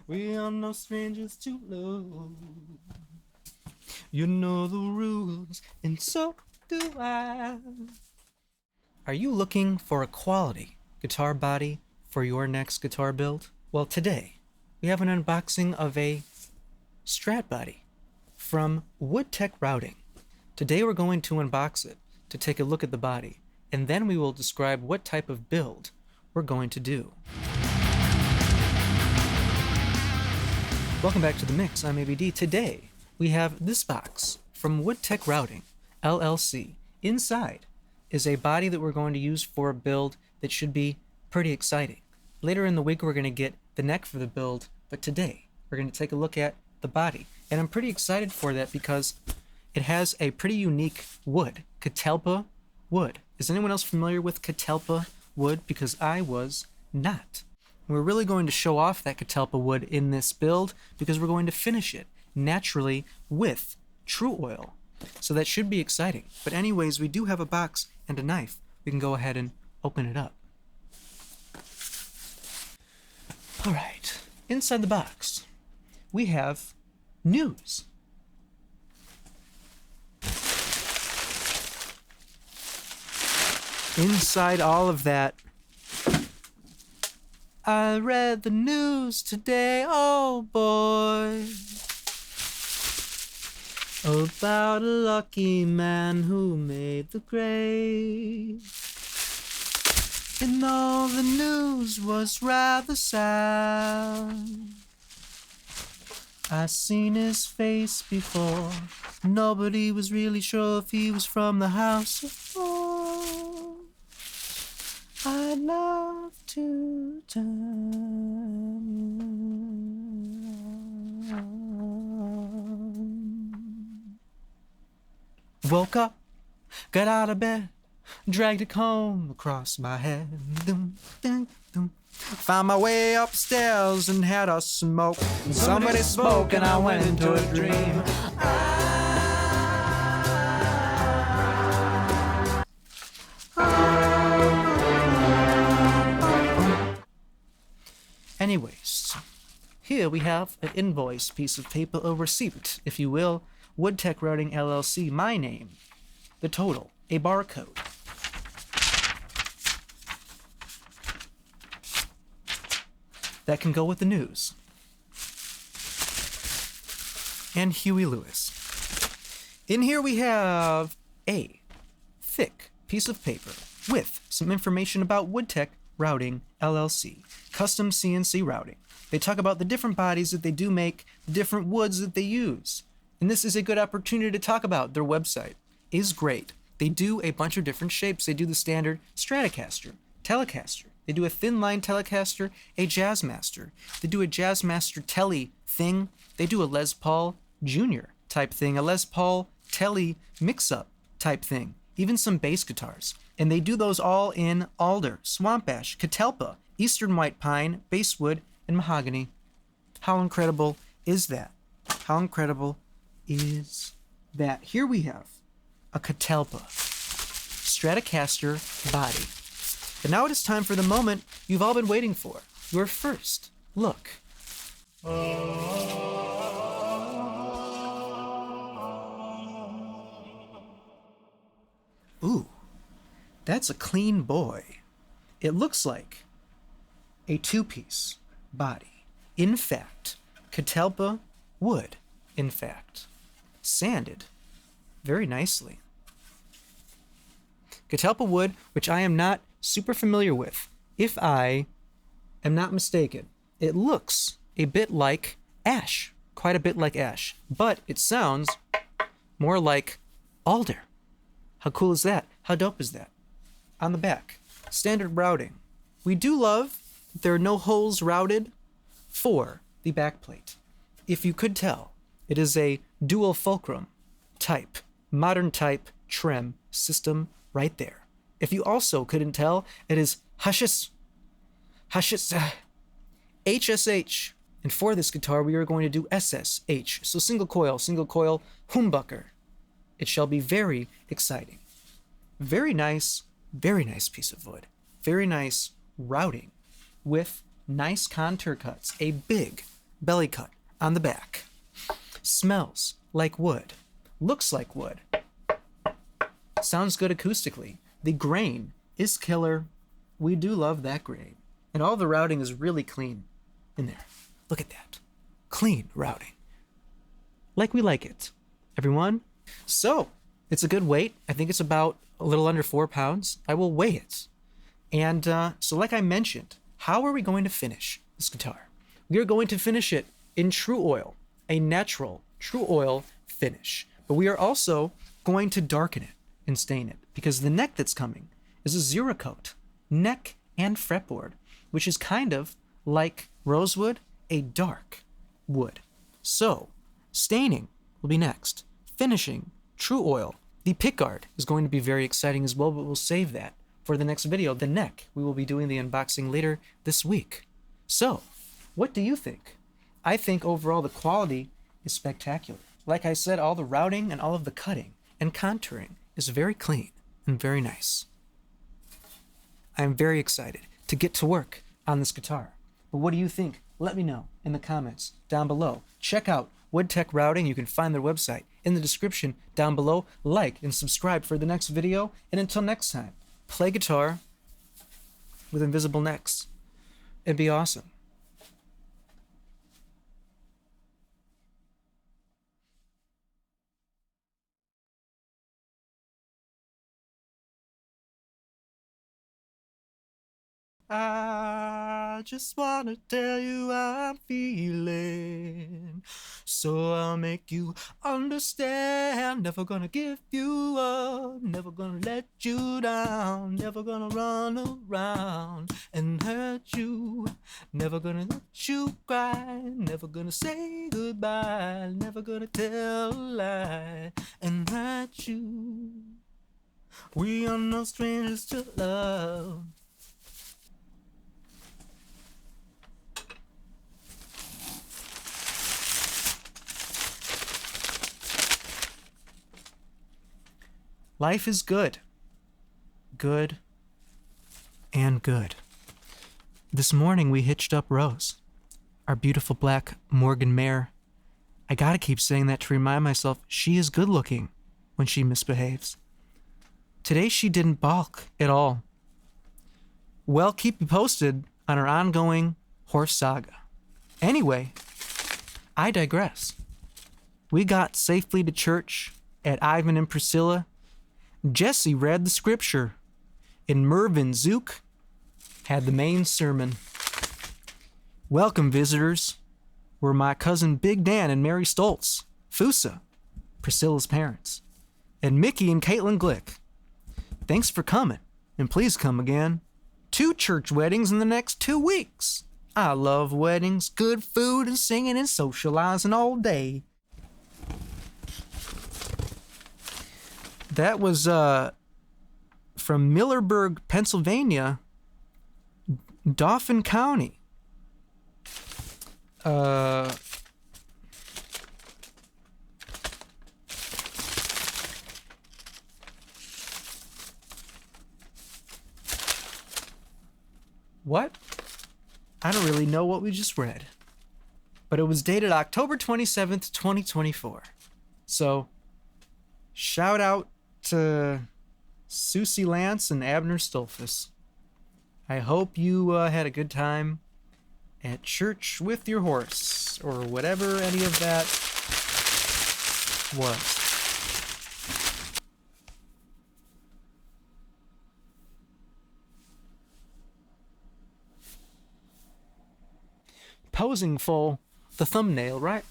We are no strangers to love. You know the rules, and so do I. Are you looking for a quality guitar body for your next guitar build? Well, today we have an unboxing of a Strat body from Woodtech Routing. Today we're going to unbox it to take a look at the body, and then we will describe what type of build we're going to do. Welcome back to the mix. I'm ABD. Today we have this box from Woodtech Routing LLC. Inside is a body that we're going to use for a build that should be pretty exciting. Later in the week we're going to get the neck for the build, but today we're going to take a look at the body. And I'm pretty excited for that because it has a pretty unique wood, catalpa wood. Is anyone else familiar with catalpa wood? Because I was not. We're really going to show off that catalpa wood in this build because we're going to finish it naturally with true oil. So that should be exciting. But anyways, we do have a box and a knife. We can go ahead and open it up. All right, inside the box, we have news. Inside all of that, I read the news today, oh boy, about a lucky man who made the grade. And though the news was rather sad, I seen his face before. Nobody was really sure if he was from the house of four. I'd love to turn you on. Woke up, got out of bed, dragged a comb across my head. Dum, dum, dum. Found my way upstairs and had a smoke. Somebody spoke and I went into a dream. Anyways, here we have an invoice, piece of paper, a receipt, if you will. Woodtech Routing LLC, my name, the total, a barcode. That can go with the news. And Huey Lewis. In here we have a thick piece of paper with some information about Woodtech Routing LLC, custom CNC routing. They talk about the different bodies that they do make, the different woods that they use. And this is a good opportunity to talk about their website. Is great. They do a bunch of different shapes. They do the standard Stratocaster, Telecaster. They do a thin line Telecaster, a Jazzmaster. They do a Jazzmaster Tele thing. They do a Les Paul Jr. type thing, a Les Paul Tele mix-up type thing, even some bass guitars. And they do those all in alder, swamp ash, catalpa, eastern white pine, basswood, and mahogany. How incredible is that? How incredible is that? Here we have a catalpa Stratocaster body. But now it is time for the moment you've all been waiting for, your first look. Ooh, that's a clean boy. It looks like a two-piece body. In fact, catalpa wood, in fact, sanded very nicely. Catalpa wood, which I am not super familiar with. If I am not mistaken, it looks a bit like ash, quite a bit like ash, but it sounds more like alder. How cool is that? How dope is that? On the back, standard routing. We do love that there are no holes routed for the backplate. If you could tell, it is a dual fulcrum type, modern type trem system right there. If you also couldn't tell, it is HSH. And for this guitar, we are going to do SSH. So single coil, humbucker. It shall be very exciting. Very nice piece of wood. Very nice routing with nice contour cuts. A big belly cut on the back. Smells like wood. Looks like wood. Sounds good acoustically. The grain is killer. We do love that grain. And all the routing is really clean in there. Look at that. Clean routing. Like we like it. Everyone? So, it's a good weight. I think it's about a little under 4 pounds. I will weigh it. And so like I mentioned, how are we going to finish this guitar? We are going to finish it in true oil, a natural true oil finish. But we are also going to darken it and stain it because the neck that's coming is a zero coat neck and fretboard, which is kind of like rosewood, a dark wood. So, staining will be next. Finishing, true oil. The pickguard is going to be very exciting as well, but we'll save that for the next video. The neck, we will be doing the unboxing later this week. So, what do you think? I think overall the quality is spectacular. Like I said, all the routing and all of the cutting and contouring is very clean and very nice. I am very excited to get to work on this guitar. But what do you think? Let me know in the comments down below. Check out Woodtech Routing. You can find their website in the description down below. Like and subscribe for the next video. And until next time, play guitar with invisible necks. It'd be awesome. I just wanna tell you how I'm feeling, so I'll make you understand. Never gonna give you up, never gonna let you down, never gonna run around and hurt you, never gonna let you cry, never gonna say goodbye, never gonna tell a lie and hurt you. We are no strangers to love. Life is good. Good and good. This morning we hitched up Rose, our beautiful black Morgan mare. I gotta keep saying that to remind myself she is good looking when she misbehaves. Today she didn't balk at all. Well, keep you posted on our ongoing horse saga. Anyway, I digress. We got safely to church at Ivan and Priscilla. Jesse read the scripture, and Mervyn Zook had the main sermon. Welcome, visitors, were my cousin Big Dan and Mary Stoltz, Fusa, Priscilla's parents, and Mickey and Caitlin Glick. Thanks for coming, and please come again. 2 church weddings in the next 2 weeks. I love weddings, good food and singing and socializing all day. That was from Millersburg, Pennsylvania, Dauphin County. What? I don't really know what we just read. But it was dated October 27th, 2024. So, shout out to Susie Lance and Abner Stolfus. I hope you had a good time at church with your horse, or whatever any of that was. Posing for the thumbnail, right?